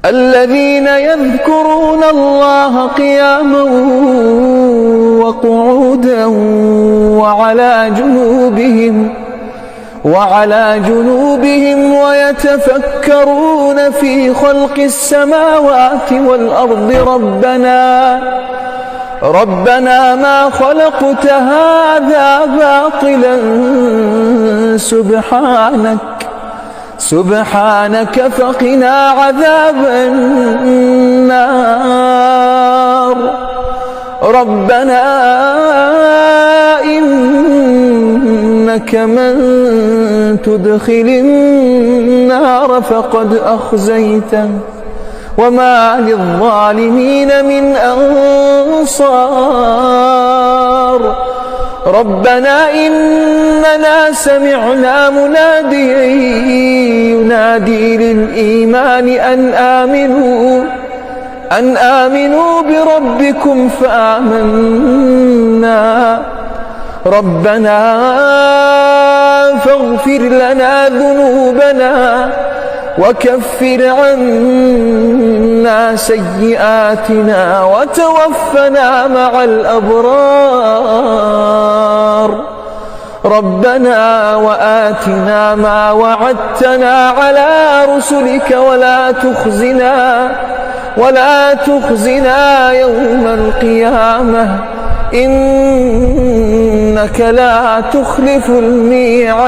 الذين يذكرون الله قياما وقعودا وعلى جنوبهم ويتفكرون في خلق السماوات والأرض ربنا ما خلقت هذا باطلا سبحانك فقنا عذاب النار. ربنا إنك من تدخل النار فقد أخزيته وما للظالمين من أنصار. ربنا إننا سمعنا مناديا ينادي للإيمان أن آمنوا بربكم فآمنا. ربنا فاغفر لنا ذنوبنا وكفر عنا سيئاتنا وتوفنا مع الأبرار. ربنا وآتنا ما وعدتنا على رسلك ولا تخزنا يوم القيامة إنك لا تخلف الميعاد.